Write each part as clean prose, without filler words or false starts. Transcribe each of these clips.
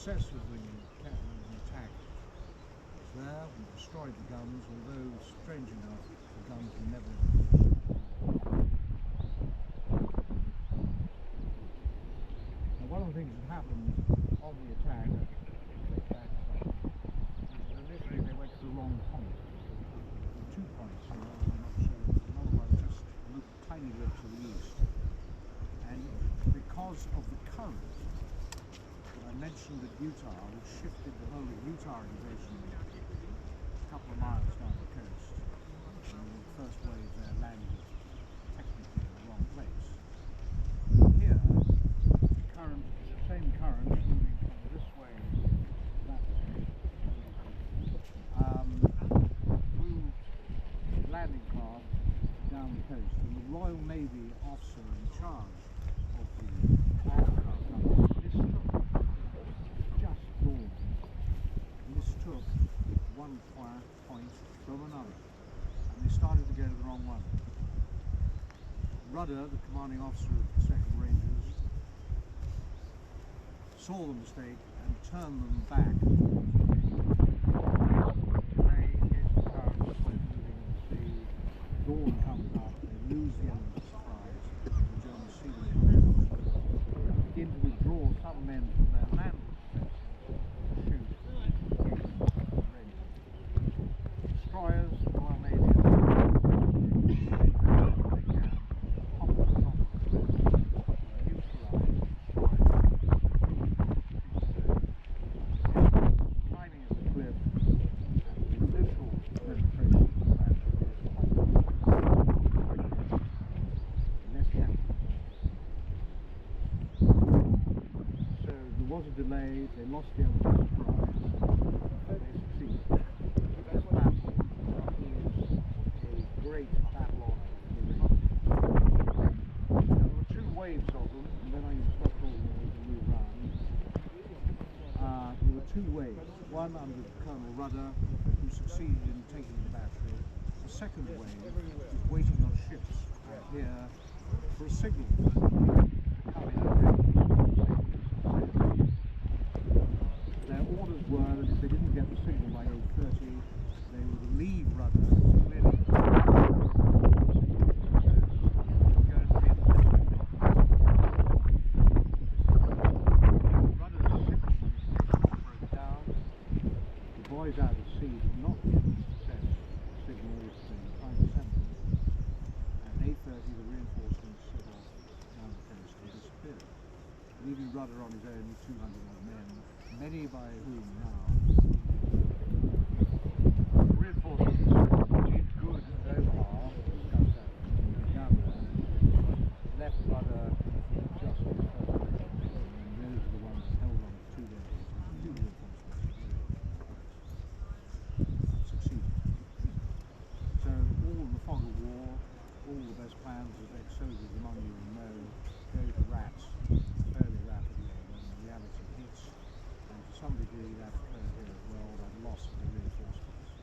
success of the attack was there. We destroyed the guns, although, strange enough, the guns were never. Now, one of the things that happened on the attack, initially they went to the wrong point. There were 2 points here, I'm not sure. Another one just a little tiny bit to the east. And because of the current, I mentioned that Utah, which shifted the whole of Utah invasion a couple of miles down the coast, and the first wave there landed technically in the wrong place. Here, the current is the same current moving from this way to that way. Moved the landing craft down the coast, and the Royal Navy officer in charge of the landing craft mistook one point from another, and they started to go to the wrong one. Rudder, the commanding officer of the 2nd Rangers, saw the mistake and turned them back. They hit the current, moving in the sea. Dawn comes up, they lose the element of surprise, and the Germans see them begin to withdraw some men from their land. Destroyers, Royal Navy, climbing the cliff, and the initial penetration less captain. So there was a delay, they lost the element of surprise, but they succeeded. This battle great battle on the ring. There were 2 waves of them, and then I can stop talking and move around. There were 2 waves. One under Colonel Rudder, who succeeded in taking the battery. The second wave was waiting on ships here for a signal to come in. Their orders were that if they didn't get the signal by 8:30, they were to leave Rudder. Boys out at sea did not get the success signals in time to send them, and at 8:30 the reinforcements set off down the coast and disappeared, leaving Rudder on his own with 200 odd men, many by whom now reinforcements did good at Omaha, discussed that down there, left Rudder just on the first day, and those are the ones that held on for 2 days. Fog of war, all the best plans, as ex-soldiers among you will know, go to rats fairly rapidly when reality hits, and to some degree that occurred here as well, that loss of the reinforcements.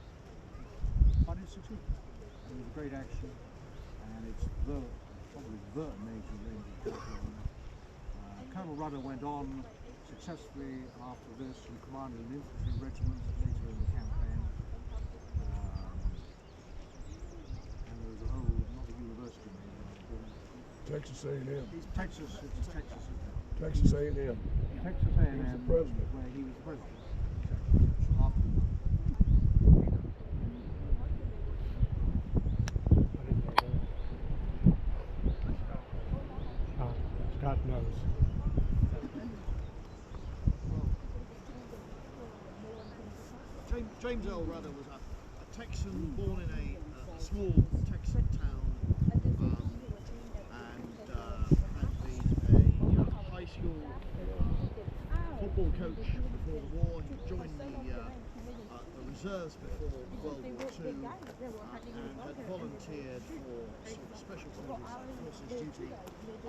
But it succeeded. It was a great action, and it's probably the major range of Colonel Rudder went on successfully after this and commanded an infantry regiment later in the campaign. Texas A&M. It's Texas A&M. Texas A&M. Texas A&M. He was the president. Where he was the president. Scott knows. James L. Rudder was a Texan born in a small Texan town. High school football coach before the war. He joined the reserves before World War II and had volunteered for special forces duty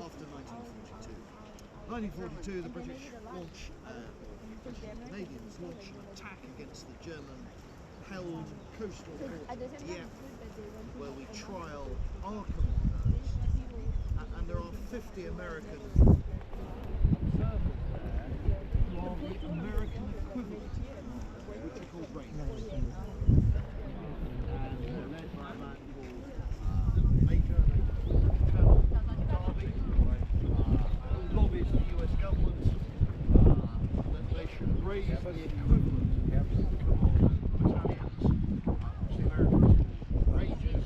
after 1942. 1942, the British Canadians launched an attack against the German-held coastal port of Dieppe, where we trial our commanders, and there are 50 American observers there, along the American equivalent, which are called Rangers. And they're led by a man called Major Colonel Darby, who lobbies the US government that they should raise the equivalent command battalions, which the Americans call Rangers,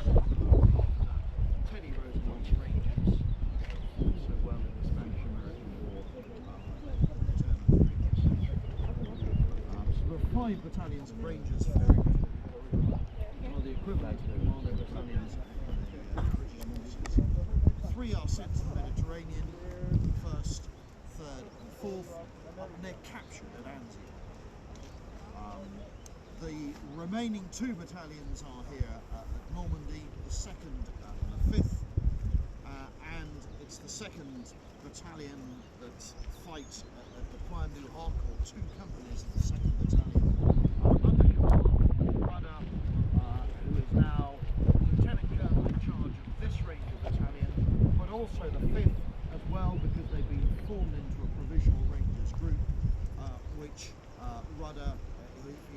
Teddy Roosevelt's Rangers, so well in the Spanish-American War, turn of the 20th century. So there are 5 battalions of Rangers for or the equivalent of commando battalions of the British forces. 3 are sent to the Mediterranean, 1st, 3rd and 4th, and they're captured at Anzio. The remaining 2 battalions are here at Normandy, the 2nd and the 5th, and it's the 2nd battalion that fight at the Point du Hoc, or 2 companies of the 2nd battalion, under command Rudder, who is now Lieutenant Colonel in charge of this Ranger battalion, but also the 5th as well, because they've been formed into a provisional Rangers group, which Rudder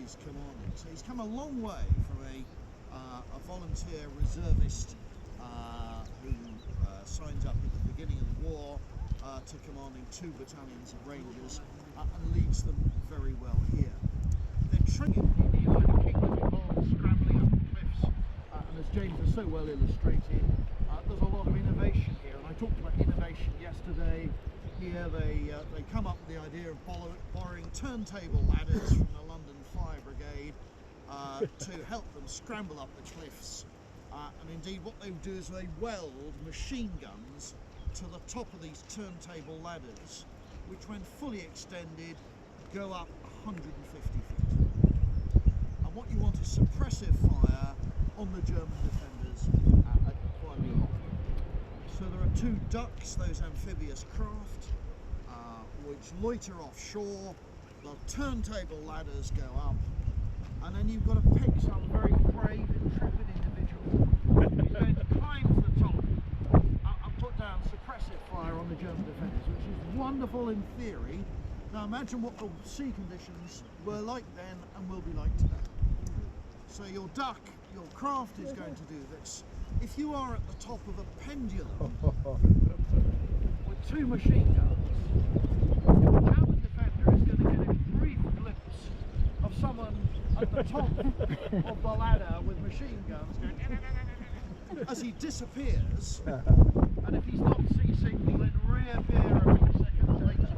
is commanding. So he's come a long way from a volunteer reservist who signs up at the beginning of the war to commanding 2 battalions of Rangers and leads them very well here. They're training in the United Kingdom involves scrambling up the cliffs, and as James has so well illustrated, there's a lot of innovation here, and I talked about innovation yesterday. Here they come up with the idea of borrowing turntable ladders from the London Fire Brigade to help them scramble up the cliffs, and indeed what they do is they weld machine guns to the top of these turntable ladders, which when fully extended go up 150 feet. And what you want is suppressive fire on the German defenders at Point du Hoc. So there are 2 ducks, those amphibious craft, which loiter offshore. The turntable ladders go up, and then you've got to pick some very brave, intrepid individual who's going to climb to the top and put down suppressive fire on the German defenders, which is wonderful in theory. Now imagine what the sea conditions were like then and will be like today. So your duck, your craft is going to do this. If you are at the top of a pendulum with 2 machine guns, the German defender is going to get a brief glimpse of someone at the top of the ladder with machine guns going as he disappears, and if he's not ceasing, will then reappear a few seconds later.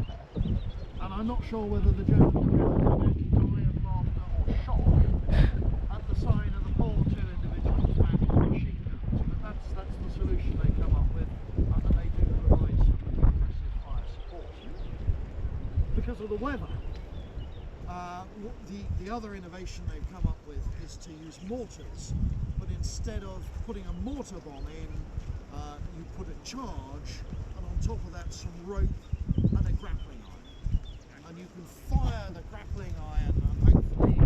And I'm not sure whether the German defender is going to die of laughter or shock at the sign of the poor 2 individuals back with machine guns. But that's the solution they come up with, and they do provide some impressive fire support. Because of the weather, the other innovation they've come up with is to use mortars, but instead of putting a mortar bomb in, you put a charge, and on top of that some rope and a grappling iron. And you can fire the grappling iron, and hopefully,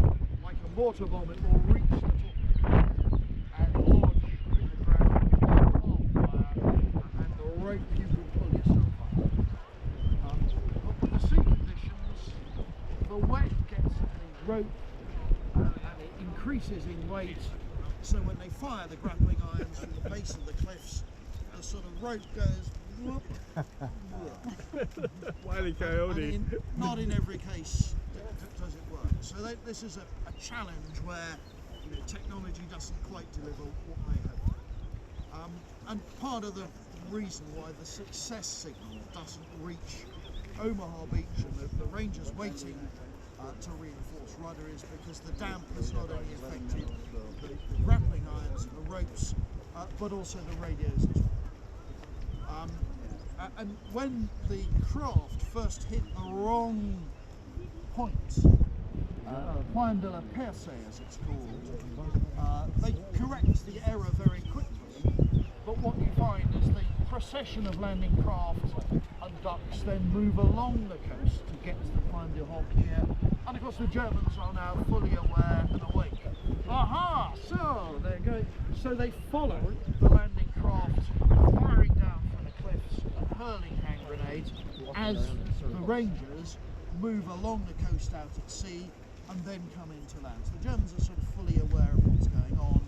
like a mortar bomb, it will reach the top of the cliff and lodge in the ground with fire, and the rope you can pull yourself up. But with the sea conditions, the wet gets in the rope and it increases in weight, so when they fire the grappling irons from the base of the cliffs, the sort of rope goes whoop, whoop. Wily Coyote. Not in every case does it work. So this is a challenge where technology doesn't quite deliver what they hope. And part of the reason why the success signal doesn't reach Omaha Beach and the Rangers waiting to reinforce rudder is because the damp has not only affected the grappling irons and the ropes, but also the radios as well. And when the craft first hit the wrong point, Point de la Percée as it's called, they correct the error very quickly, but what you find is the procession of landing craft and ducks then move along the coast to get to the Point du Hoc here, and of course the Germans are now fully aware and awake. Aha! So they're going. So they follow the landing craft, firing down from the cliffs and hurling hand grenades as the Rangers move along the coast out at sea and then come into land. So the Germans are sort of fully aware of what's going on,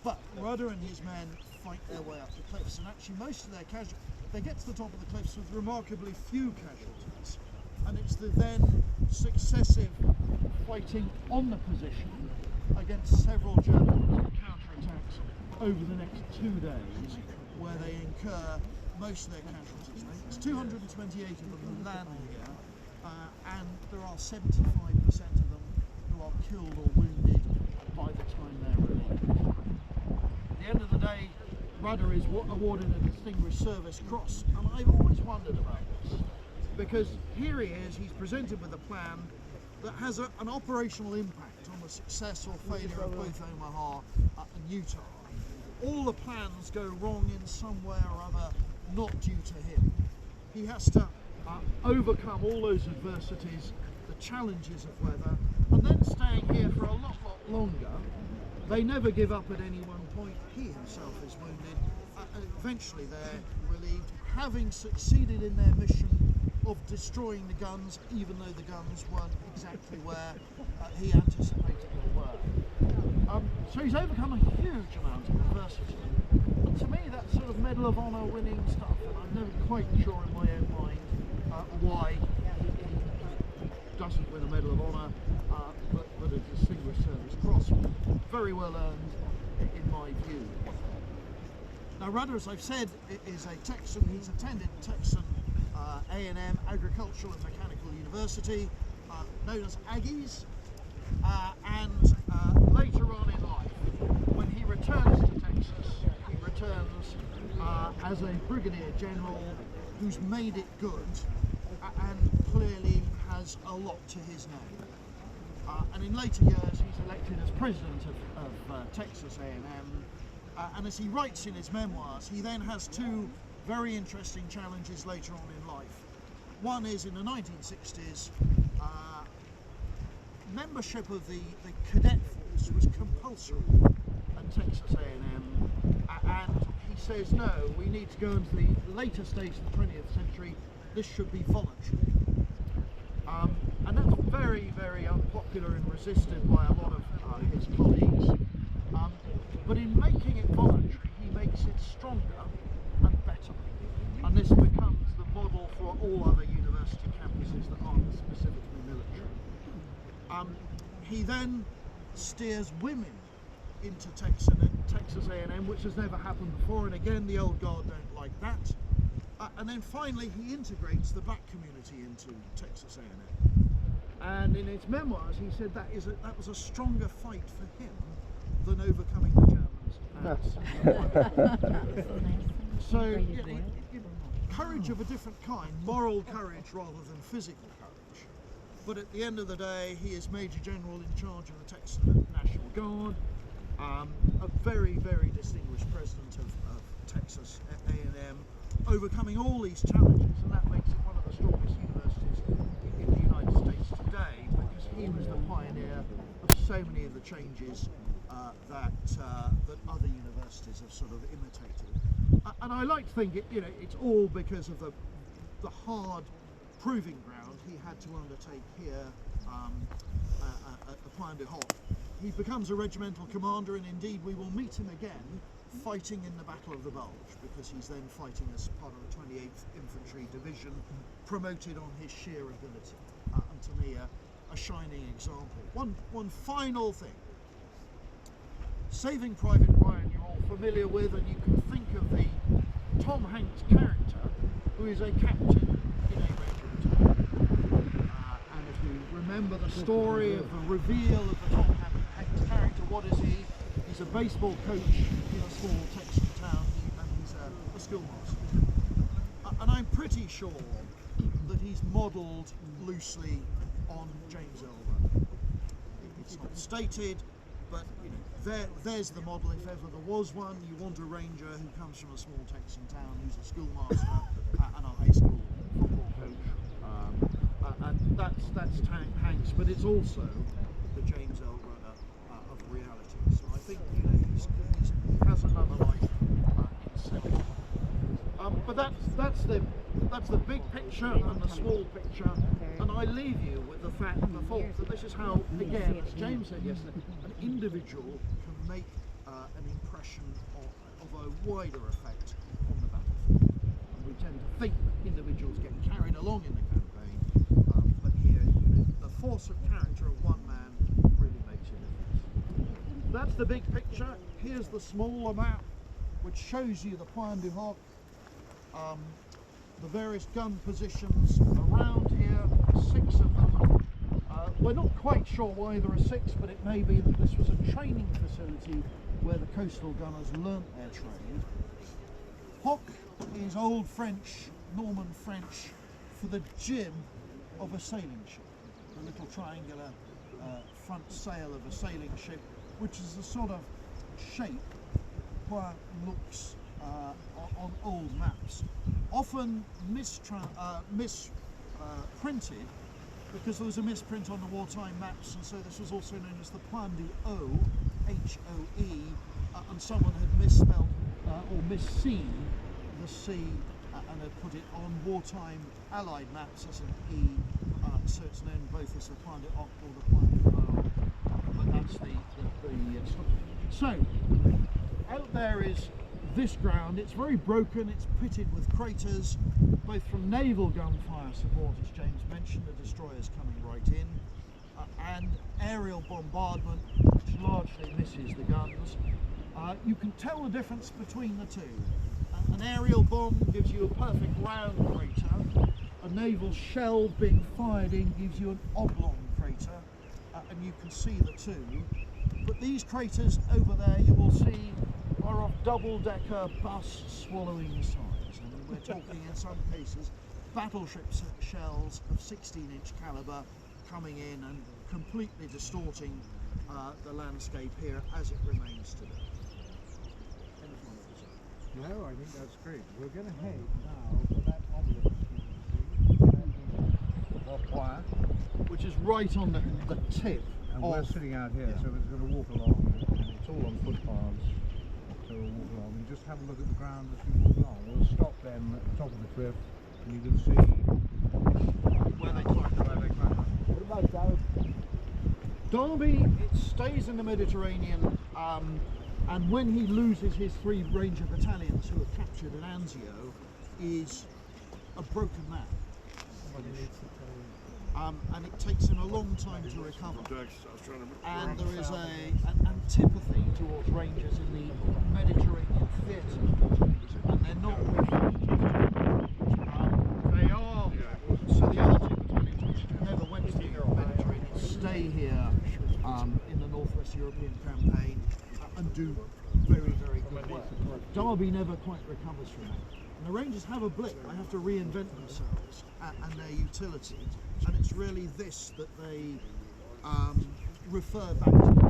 but Rudder and his men fight their way up the cliffs, and actually most of their casualties, they get to the top of the cliffs with remarkably few casualties, and it's the then successive fighting on the position against several German counterattacks over the next 2 days where they incur most of their casualties. There's 228 of them land here, and there are 75% of them who are killed or wounded by the time they're relieved. At the end of the day, Rudder is awarded a Distinguished Service Cross, and I've always wondered about this, because here he is, he's presented with a plan that has an operational impact on the success or failure of both Omaha and Utah. All the plans go wrong in some way or other, not due to him. He has to overcome all those adversities, the challenges of weather, and then staying here for a lot longer. They never give up at any one point. He himself is wounded. Eventually they're relieved, having succeeded in their mission of destroying the guns, even though the guns weren't exactly where he anticipated they were. So he's overcome a huge amount of adversity. And to me, that's sort of Medal of Honor winning stuff, and I'm never quite sure in my own mind why he doesn't win a Medal of Honor, but a Distinguished Service Cross. Very well earned, in my view. Now Rudder, as I've said, is a Texan. He's attended Texan A&M, Agricultural and Mechanical University, known as Aggies, and later on in life, when he returns to Texas, he returns as a brigadier general who's made it good and clearly has a lot to his name. And in later years, he's elected as president of Texas A&M, and as he writes in his memoirs, he then has two very interesting challenges later on in life. One is in the 1960s, membership of the cadet force was compulsory at Texas A&M, and he says, no, we need to go into the later stage of the 20th century, this should be voluntary. And that's very, very unpopular and resisted by a lot of his colleagues. But in making it voluntary, he makes it stronger and better. And this becomes the model for all other university campuses that aren't specifically military. He then steers women into Texas A&M, which has never happened before, and again the old guard don't like that. And then finally he integrates the black community into Texas A&M. And in his memoirs he said that was a stronger fight for him than overcoming the Germans. So courage of a different kind, moral courage rather than physical courage. But at the end of the day, he is Major General in charge of the Texan National Guard, a very, very distinguished president of Texas A&M, overcoming all these challenges, and that makes it one of the strongest universities in the United States today, because he was the pioneer of so many of the changes that other universities have sort of imitated. And I like to think it's all because of the hard proving ground he had to undertake here at the Point du Hoc. He becomes a regimental commander, and indeed we will meet him again fighting in the Battle of the Bulge, because he's then fighting as part of the 28th Infantry Division, promoted on his sheer ability, and to me a shining example. One final thing. Saving Private Ryan you're all familiar with, and you can think of the Tom Hanks character, who is a captain in a regiment. And if you remember the story of the reveal of the Tom Hanks character, what is he? He's a baseball coach in a small Texan town, and he's a schoolmaster. And I'm pretty sure that he's modelled loosely on James Elder. It's not stated, but there's the model if ever there was one. You want a ranger who comes from a small Texan town, who's a schoolmaster and a high school football coach, and that's Hanks, but it's also the James Elder of reality. So I think he has another life in himself. But that's the big picture and the small picture, and I leave you with the fact and the thought that this is how, again, as James said yesterday, an individual can make an impression of a wider effect on the battlefield. And we tend to think that individuals get carried along in the campaign, but here, the force of character of one man really makes a difference. That's the big picture. Here's the smaller map, which shows you the Point du Hoc, the various gun positions around here, 6 of them. We're not quite sure why there are 6, but it may be that this was a training facility where the coastal gunners learnt their trade. Hoc is Old French, Norman French, for the jib of a sailing ship, the little triangular front sail of a sailing ship, which is the sort of shape Point looks on old maps, often misprinted, because there was a misprint on the wartime maps, and so this was also known as the Point du Hoc, H-O-E, and someone had misspelled or misseen the C and had put it on wartime Allied maps as an E, so it's known both as the Point du Hoc or the Point du Hoc, but that's the so out there is this ground. It's very broken, it's pitted with craters, both from naval gunfire support, as James mentioned, the destroyers coming right in, and aerial bombardment, which largely misses the guns. You can tell the difference between the two. An aerial bomb gives you a perfect round crater, a naval shell being fired in gives you an oblong crater, and you can see the two. But these craters over there, you will see, are of double-decker bus swallowing size. I mean, we're talking in some cases battleship shells of 16-inch caliber coming in and completely distorting the landscape here as it remains today. No, I think that's great. We're going to head now for that obelisk, Which is right on the tip. and we're sitting out here, so we're going to walk along, and it's all on footpaths. So we'll walk along and just have a look at the ground as we walk along. We'll stop them at the top of the cliff, and you can see where they climbed. What about Derby? Derby, it stays in the Mediterranean, and when he loses his 3 Ranger battalions who are captured at Anzio, is a broken man. And it takes him a long time to recover. And there is an antipathy towards Rangers in the Mediterranean theatre, and they're not they are. So the other 2 battalions, which never went to the Mediterranean, stay here in the Northwest European campaign and do very, very good work. Derby never quite recovers from that. And the Rangers have a blip. They have to reinvent themselves and their utility, and it's really this that they refer back to.